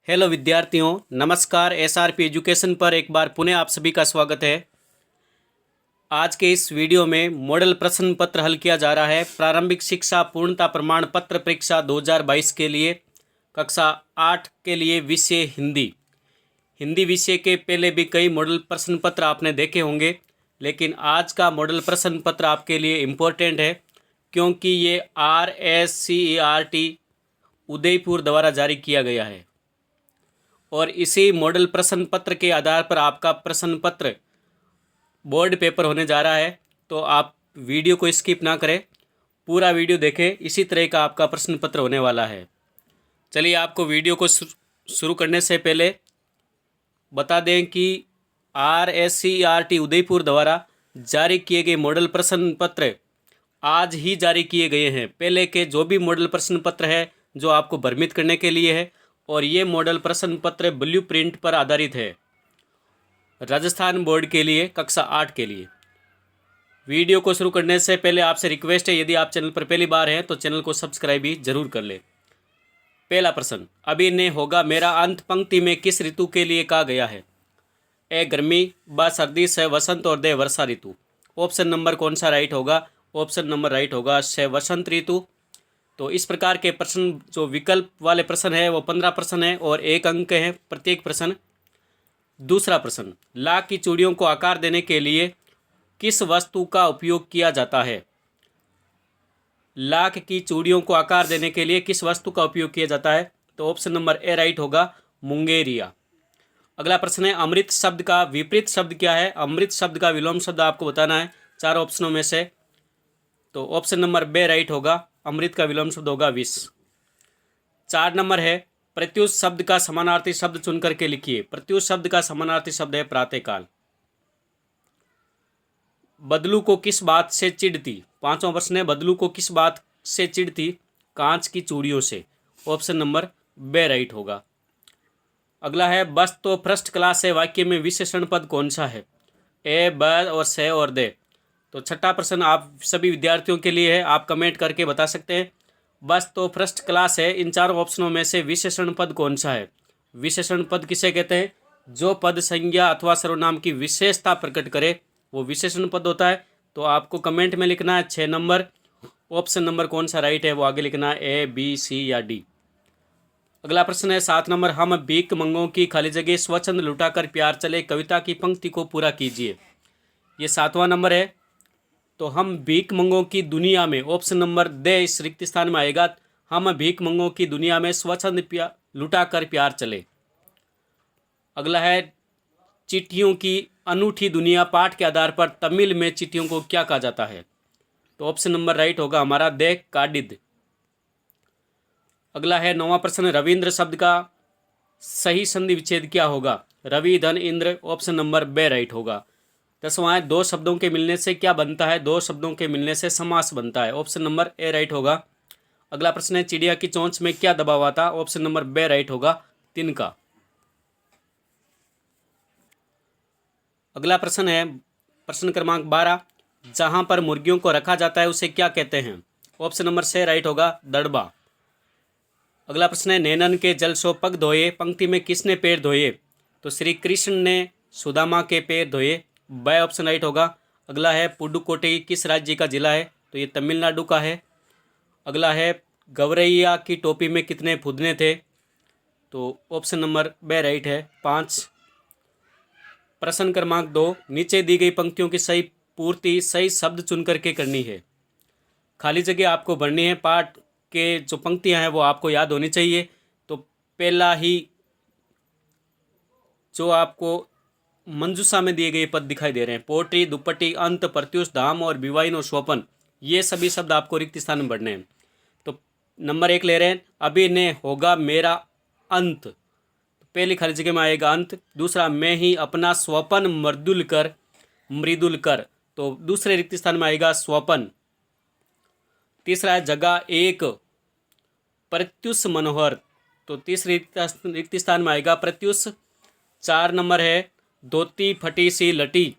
Hello विद्यार्थियों, नमस्कार। SRP education पर एक बार पुनः आप सभी का स्वागत है। आज के इस वीडियो में मॉडल प्रश्न पत्र हल किया जा रहा है प्रारंभिक शिक्षा पूर्णता प्रमाण पत्र परीक्षा 2022 के लिए कक्षा 8 के लिए विषय हिंदी। हिंदी विषय के पहले भी कई मॉडल प्रश्न पत्र आपने देखे होंगे, लेकिन आज का मॉडल प्रश्न पत्र आपके लिए इम्पोर्टेंट है क्योंकि ये RSCERT उदयपुर द्वारा जारी किया गया है और इसी मॉडल प्रश्न पत्र के आधार पर आपका प्रश्न पत्र बोर्ड पेपर होने जा रहा है। तो आप वीडियो को स्किप ना करें, पूरा वीडियो देखें। इसी तरह का आपका प्रश्न पत्र होने वाला है। चलिए, आपको वीडियो को शुरू करने से पहले बता दें कि RSCERT उदयपुर द्वारा जारी किए गए मॉडल प्रश्न पत्र आज ही जारी किए गए हैं। पहले के जो भी मॉडल प्रश्न पत्र है जो आपको भ्रमित करने के लिए है, और ये मॉडल प्रश्न पत्र ब्लूप्रिंट पर आधारित है राजस्थान बोर्ड के लिए कक्षा 8 के लिए। वीडियो को शुरू करने से पहले आपसे रिक्वेस्ट है, यदि आप चैनल पर पहली बार हैं तो चैनल को सब्सक्राइब भी जरूर कर लें। पहला प्रश्न, अभी ने होगा मेरा अंत पंक्ति में किस ऋतु के लिए कहा गया है? ए गर्मी, ब सर्दी, स वसंत और दे वर्षा ऋतु। ऑप्शन नंबर कौन सा राइट होगा? ऑप्शन नंबर राइट होगा स वसंत ऋतु। तो इस प्रकार के प्रश्न जो विकल्प वाले प्रश्न है वो 15 प्रश्न है और 1 अंक है प्रत्येक प्रश्न। दूसरा प्रश्न, ला की चूड़ियों को आकार देने के लिए किस वस्तु का उपयोग किया जाता है? लाख की चूड़ियों को आकार देने के लिए किस वस्तु का उपयोग किया जाता है? तो ऑप्शन नंबर ए राइट होगा मुंगेरिया। अगला प्रश्न है, अमृत शब्द का विपरीत शब्द क्या है? अमृत शब्द का विलोम शब्द आपको बताना है 4 ऑप्शनों में से। तो ऑप्शन नंबर बी राइट होगा, अमृत का विलोम शब्द होगा विष। 4 नंबर है, प्रत्युष शब्द का समानार्थी शब्द चुन करके लिखिए। प्रत्युष शब्द का समानार्थी शब्द है प्रातःकाल। बदलू को किस बात से चिढ़ती? 5वां प्रश्न है, बदलू को किस बात से चिढ़ती? कांच की चूड़ियों से। ऑप्शन नंबर बी राइट होगा। अगला है, बस तो फर्स्ट क्लास है वाक्य में विशेषण पद कौन सा है? ए, ब और से और दे। तो छठा प्रश्न आप सभी विद्यार्थियों के लिए है, आप कमेंट करके बता सकते हैं। बस तो फर्स्ट क्लास है, इन 4 ऑप्शनों में से विशेषण पद कौन सा है? विशेषण पद किसे कहते हैं? जो पद संज्ञा अथवा सर्वनाम की विशेषता प्रकट करे वो विशेषण पद होता है। तो आपको कमेंट में लिखना है 6 नंबर, ऑप्शन नंबर कौन सा राइट है वो आगे लिखना है, ए, बी, सी या डी। अगला प्रश्न है 7 नंबर, हम भीख मंगों की खाली जगह स्वच्छंद लुटाकर प्यार चले कविता की पंक्ति को पूरा कीजिए। ये 7वां नंबर है। तो हम भीख मंगों की दुनिया में, ऑप्शन नंबर दे इस रिक्त स्थान में आएगा, हम भीख मंगों की दुनिया में स्वच्छंद लुटा कर प्यार चले। अगला है, चिट्ठियों की अनूठी दुनिया पाठ के आधार पर तमिल में चिट्ठियों को क्या कहा जाता है? तो ऑप्शन नंबर राइट होगा हमारा दे काडिद। अगला है 9वां प्रश्न, रविंद्र शब्द का सही संधि विच्छेद क्या होगा? रवि, धन, इंद्र। ऑप्शन नंबर बे राइट होगा। 10वां है, 2 शब्दों के मिलने से क्या बनता है? 2 शब्दों के मिलने से समास बनता है। ऑप्शन नंबर ए राइट होगा। अगला प्रश्न है, चिड़िया की चोंच में क्या दबा हुआ था? ऑप्शन नंबर बे राइट होगा, तिनका। अगला प्रश्न है प्रश्न क्रमांक 12, जहां पर मुर्गियों को रखा जाता है उसे क्या कहते हैं? ऑप्शन नंबर से राइट होगा, दड़बा। अगला प्रश्न है, नैनन के जल सो पग धोए पंक्ति में किसने पैर धोए? तो श्री कृष्ण ने सुदामा के पैर धोए। बाय ऑप्शन राइट होगा। अगला है, पुडुकोट्टई किस राज्य का जिला है? तो ये तमिलनाडु का है। अगला है, गवरैया की टोपी में कितने फुदने थे? तो ऑप्शन नंबर बे राइट है, 5। प्रश्न क्रमांक 2, नीचे दी गई पंक्तियों की सही पूर्ति सही शब्द चुन करके करनी है। खाली जगह आपको भरनी है, पाठ के जो पंक्तियां हैं वो आपको याद होनी चाहिए। तो पहला ही जो आपको मंजूषा में दिए गए पद दिखाई दे रहे हैं, पोट्री, दुपट्टी, अंत, प्रत्युष, धाम और विवाहिन और स्वपन, ये सभी शब्द आपको रिक्त स्थान में भरने हैं। तो नंबर 1 ले रहे हैं, अभी ने होगा मेरा अंत। पहली खाली जगह में आएगा अंत। दूसरा, मैं ही अपना स्वपन मृदुल कर, तो दूसरे रिक्त स्थान में आएगा स्वपन। तीसरा है, जगह एक प्रत्युष मनोहर, तो तीसरे रिक्त स्थान में आएगा प्रत्युष। 4 नंबर है, धोती फटी सी लटी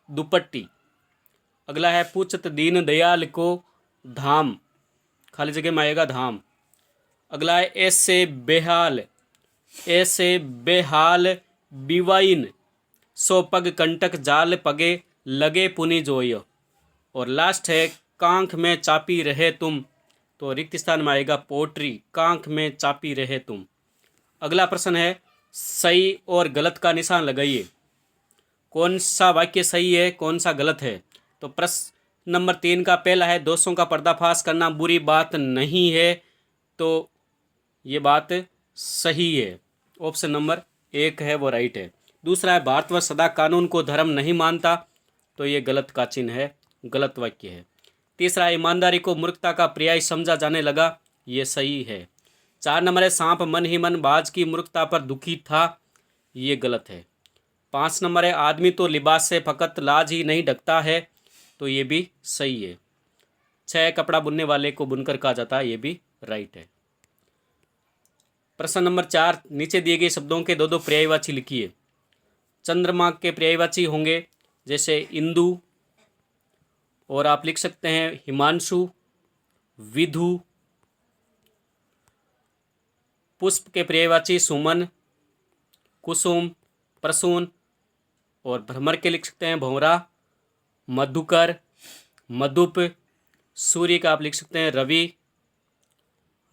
दुपट्टी। अगला है, पूछत दीन दयाल को धाम, खाली जगह में आएगा धाम। अगला है, ऐसे बेहाल ऐसे बेहाल बिवाइन सो पग कंटक जाल पगे लगे पुनि जोय। और लास्ट है कांख में चापी रहे तुम, तो रिक्त स्थान में आएगा पोट्री, कांख में चापी रहे तुम। अगला प्रश्न है सही और गलत का निशान लगाइए। कौन सा वाक्य सही है, कौन सा गलत है? तो प्रश्न नंबर 3 का पहला है दोषों का पर्दाफाश करना बुरी बात नहीं है, तो ये बात सही है, ऑप्शन नंबर 1 है वो राइट है। दूसरा है भारतवर्ष सदा कानून को धर्म नहीं मानता, तो ये गलत का चिन्ह है, गलत वाक्य है। तीसरा है ईमानदारी को मूर्खता का पर्याय समझा जाने लगा, ये सही है। 4 नंबर है सांप मन ही मन बाज की मूर्खता पर दुखी था, ये गलत है। 5 नंबर है आदमी तो लिबास से फकत लाज ही नहीं ढकता है, तो ये भी सही है। 6 कपड़ा बुनने वाले को बुनकर कहा जाता है, ये भी राइट है। प्रश्न नंबर 4 नीचे दिए गए शब्दों के 2 पर्यायवाची लिखिए। चंद्रमा के पर्यायवाची होंगे जैसे इंदु, और आप लिख सकते हैं हिमांशु, विधु। पुष्प के पर्यायवाची सुमन, कुसुम, प्रसून। और भ्रमर के लिख सकते हैं भंवरा, मधुकर, मधुप। सूर्य का आप लिख सकते हैं रवि,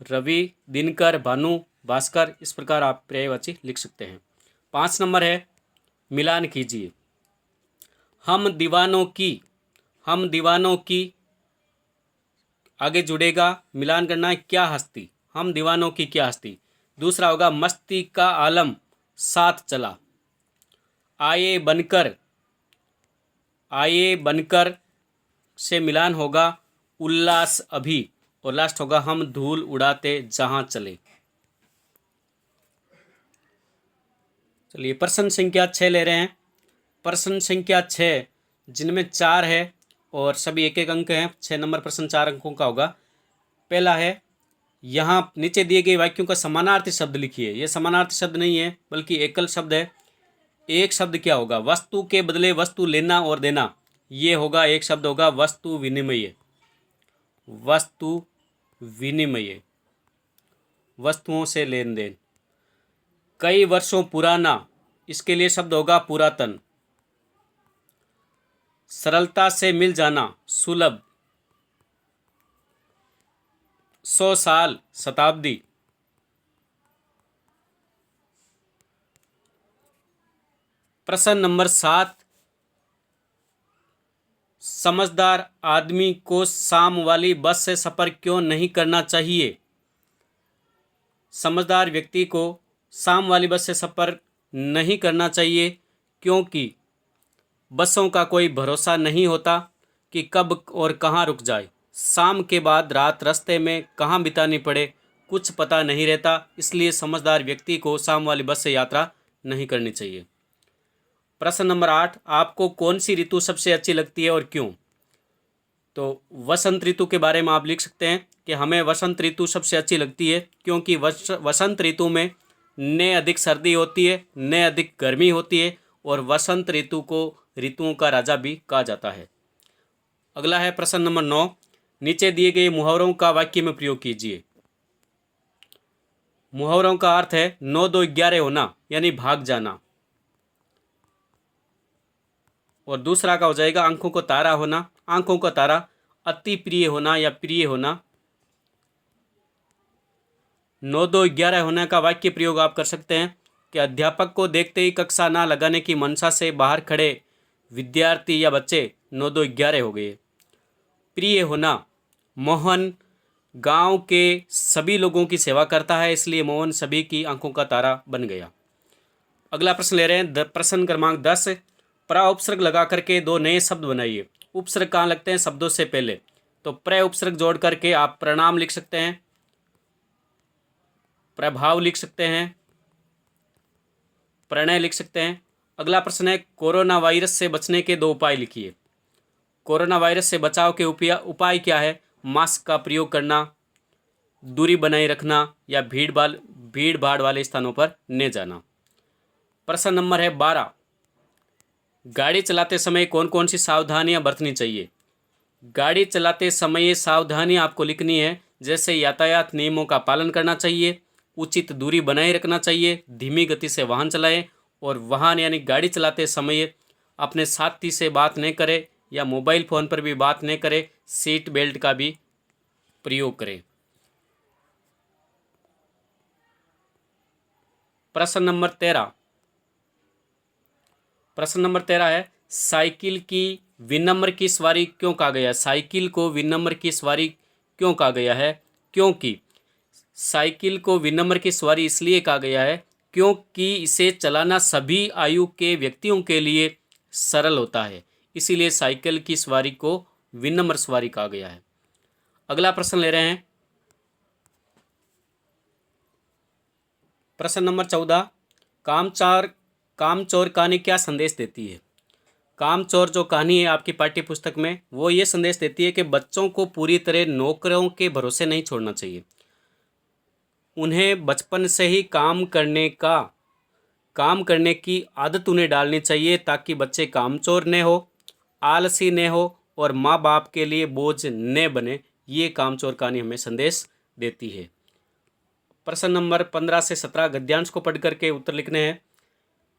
रवि, दिनकर, भानु, भास्कर। इस प्रकार आप पर्यायवाची लिख सकते हैं। 5 नंबर है मिलान कीजिए। हम दीवानों की आगे जुड़ेगा, मिलान करना है क्या हस्ती, हम दीवानों की क्या हस्ती। दूसरा होगा मस्ती का आलम साथ चला। आए बनकर से मिलान होगा उल्लास अभी। और लास्ट होगा हम धूल उड़ाते जहां चले। चलिए प्रश्न संख्या 6 ले रहे हैं। प्रश्न संख्या 6 जिनमें 4 है और सभी 1-1 अंक हैं। 6 नंबर प्रश्न 4 अंकों का होगा। पहला है यहाँ नीचे दिए गए वाक्यों का समानार्थी शब्द लिखिए। ये समानार्थी शब्द नहीं है बल्कि एकल शब्द है। एक शब्द क्या होगा? वस्तु के बदले वस्तु लेना और देना, ये होगा एक शब्द होगा वस्तु विनिमय। वस्तु विनिमय, वस्तुओं से लेन देन। कई वर्षों पुराना, इसके लिए शब्द होगा पुरातन। सरलता से मिल जाना, सुलभ। 100 साल, शताब्दी। प्रश्न नंबर 7 समझदार आदमी को शाम वाली बस से सफर क्यों नहीं करना चाहिए? समझदार व्यक्ति को शाम वाली बस से सफर नहीं करना चाहिए क्योंकि बसों का कोई भरोसा नहीं होता कि कब और कहाँ रुक जाए। शाम के बाद रात रास्ते में कहाँ बितानी पड़े कुछ पता नहीं रहता, इसलिए समझदार व्यक्ति को शाम वाली बस से यात्रा नहीं करनी चाहिए। प्रश्न नंबर 8 आपको कौन सी ऋतु सबसे अच्छी लगती है और क्यों? तो वसंत ऋतु के बारे में आप लिख सकते हैं कि हमें वसंत ऋतु सबसे अच्छी लगती है क्योंकि वसंत ऋतु में न अधिक सर्दी होती है न अधिक गर्मी होती है और वसंत ऋतु को ऋतुओं का राजा भी कहा जाता है। अगला है प्रश्न नंबर 9 नीचे दिए गए मुहावरों का वाक्य में प्रयोग कीजिए। मुहावरों का अर्थ है 9 2 11 होना यानी भाग जाना। और दूसरा का हो जाएगा आंखों को तारा होना। आंखों का तारा अति प्रिय होना या प्रिय होना। 9 2 11 होने का वाक्य प्रयोग आप कर सकते हैं कि अध्यापक को देखते ही कक्षा ना लगाने की मंशा से बाहर खड़े विद्यार्थी या बच्चे 9 2 11 हो गए। प्रिय होना, मोहन गांव के सभी लोगों की सेवा करता है इसलिए मोहन सभी की आंखों का तारा बन गया। अगला प्रश्न ले रहे हैं प्रश्न क्रमांक 10 प्र उपसर्ग लगा करके 2 नए शब्द बनाइए। उपसर्ग कहाँ लगते हैं? शब्दों से पहले। तो प्र उपसर्ग जोड़ करके आप प्रणाम लिख सकते हैं, प्रभाव लिख सकते हैं, प्रणय लिख सकते हैं। अगला प्रश्न है कोरोना वायरस से बचने के 2 उपाय लिखिए। कोरोना वायरस से बचाव के उपाय क्या है? मास्क का प्रयोग करना, दूरी बनाए रखना या भीड़ भाड़ वाले स्थानों पर न जाना। प्रश्न नंबर है 12 गाड़ी चलाते समय कौन कौन सी सावधानियां बरतनी चाहिए? गाड़ी चलाते समय ये सावधानियां आपको लिखनी है जैसे यातायात नियमों का पालन करना चाहिए, उचित दूरी बनाए रखना चाहिए, धीमी गति से वाहन चलाएं और वाहन यानी गाड़ी चलाते समय अपने साथी से बात नहीं करें या मोबाइल फ़ोन पर भी बात नहीं करें। सीट बेल्ट का भी प्रयोग करें। प्रश्न नंबर 13। प्रश्न नंबर 13 है, साइकिल की विनम्र की सवारी क्यों कहा गया है? साइकिल को विनम्र की सवारी क्यों कहा गया है? क्योंकि साइकिल को विनम्र की सवारी इसलिए कहा गया है क्योंकि इसे चलाना सभी आयु के व्यक्तियों के लिए सरल होता है, इसीलिए साइकिल की सवारी को विनम्र सवारी कहा गया है। अगला प्रश्न ले रहे हैं, प्रश्न नंबर 14। कामचोर कहानी क्या संदेश देती है? कामचोर जो कहानी है आपकी पाठ्य पुस्तक में, वो ये संदेश देती है कि बच्चों को पूरी तरह नौकरों के भरोसे नहीं छोड़ना चाहिए। उन्हें बचपन से ही काम करने की आदत उन्हें डालनी चाहिए ताकि बच्चे कामचोर न हो, आलसी न हो और माँ बाप के लिए बोझ न बने। ये कामचोर कहानी हमें संदेश देती है। प्रश्न नंबर 15 से 17 गद्यांश को पढ़ करके उत्तर लिखने हैं।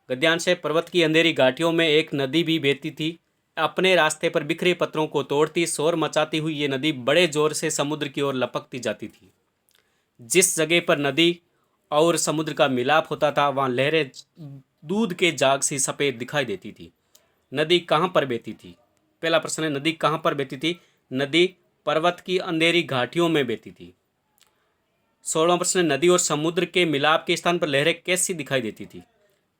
गद्यांश है, पर्वत की अंधेरी घाटियों में एक नदी भी बहती थी। अपने रास्ते पर बिखरे पत्थरों को तोड़ती, शोर मचाती हुई ये नदी बड़े जोर से समुद्र की ओर लपकती जाती थी। जिस जगह पर नदी और समुद्र का मिलाप होता था वहाँ लहरें दूध के जाग सी सफ़ेद दिखाई देती थी। नदी कहाँ पर बहती थी? पहला प्रश्न है, नदी कहाँ पर बहती थी? नदी पर्वत की अंधेरी घाटियों में बहती थी। 16वां प्रश्न है, नदी और समुद्र के मिलाप के स्थान पर लहरें कैसी दिखाई देती थी?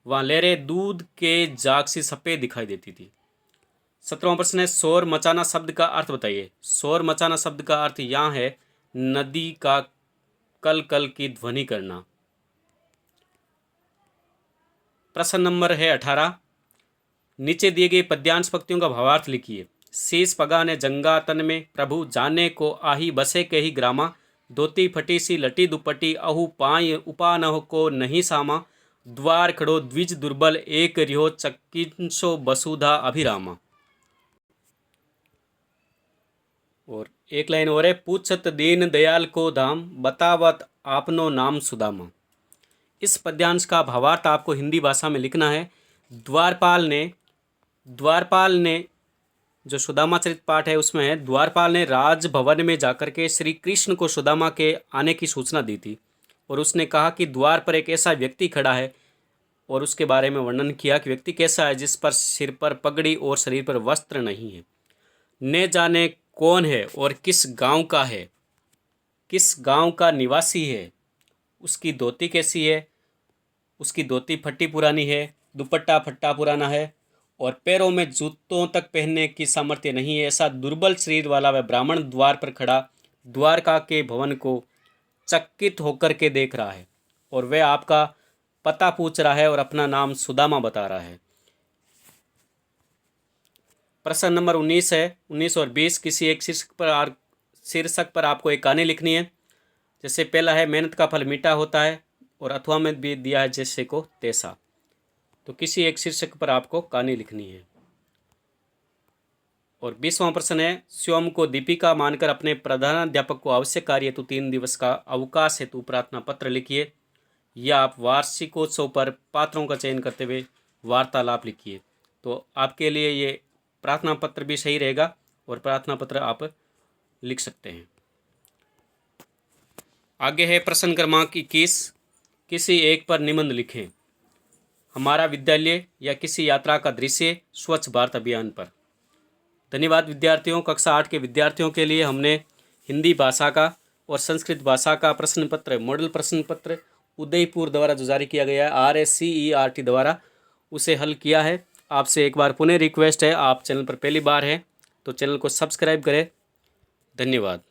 वहाँ लहरें दूध के जाग सी सफ़ेद दिखाई देती थी। 17वां प्रश्न है, शोर मचाना शब्द का अर्थ बताइए। शोर मचाना शब्द का अर्थ यहाँ है नदी का कल कल की ध्वनि करना। प्रश्न नंबर है 18। नीचे दिए गए पद्यांश पंक्तियों का भावार्थ लिखिए। शीश पगा ने जंगा तन में, प्रभु जाने को आही बसे के ही ग्रामा। धोती फटी सी लटी दुपट्टी, अहू पाई उपा न को नहीं सामा। द्वार खड़ो द्विज दुर्बल, एक रिहो चकिंसो बसुधा अभिरामा। और एक लाइन और है, पूछत दीन दयाल को धाम, बतावत आपनो नाम सुदामा। इस पद्यांश का भावार्थ आपको हिंदी भाषा में लिखना है। द्वारपाल ने जो सुदामा चरित पाठ है उसमें है, द्वारपाल ने राजभवन में जाकर के श्री कृष्ण को सुदामा के आने की सूचना दी थी और उसने कहा कि द्वार पर एक ऐसा व्यक्ति खड़ा है और उसके बारे में वर्णन किया कि व्यक्ति कैसा है, जिस पर सिर पर पगड़ी और शरीर पर वस्त्र नहीं है। न जाने कौन है और किस गांव का है, किस गांव का निवासी है, उसकी धोती कैसी है, उसकी धोती फटी पुरानी है, दुपट्टा फट्टा पुराना है और पैरों में जूतों तक पहनने की सामर्थ्य नहीं है। ऐसा दुर्बल शरीर वाला वह ब्राह्मण द्वार पर खड़ा द्वारका के भवन को चकित होकर के देख रहा है और वह आपका पता पूछ रहा है और अपना नाम सुदामा बता रहा है। प्रश्न नंबर 19 है, 19 और 20 किसी एक शीर्षक पर आपको एक कहानी लिखनी है। जैसे पहला है, मेहनत का फल मीठा होता है, और अथवा में भी दिया है जैसे को तैसा। तो किसी एक शीर्षक पर आपको कहानी लिखनी है। और 20वां प्रश्न है, स्वयं को दीपिका मानकर अपने प्रधानाध्यापक को आवश्यक कार्य हेतु 3 दिवस का अवकाश हेतु प्रार्थना पत्र लिखिए, या आप वार्षिकोत्सव पर पात्रों का चयन करते हुए वार्तालाप लिखिए। तो आपके लिए ये प्रार्थना पत्र भी सही रहेगा और प्रार्थना पत्र आप लिख सकते हैं। आगे है प्रश्न क्रमांक 21, किसी एक पर निबंध लिखें। हमारा विद्यालय या किसी यात्रा का दृश्य स्वच्छ भारत अभियान पर। धन्यवाद विद्यार्थियों। कक्षा 8 के विद्यार्थियों के लिए हमने हिंदी भाषा का और संस्कृत भाषा का प्रश्न पत्र, मॉडल प्रश्न पत्र उदयपुर द्वारा जो जारी किया गया है RSCERT द्वारा, उसे हल किया है। आपसे एक बार पुनः रिक्वेस्ट है, आप चैनल पर पहली बार हैं तो चैनल को सब्सक्राइब करें। धन्यवाद।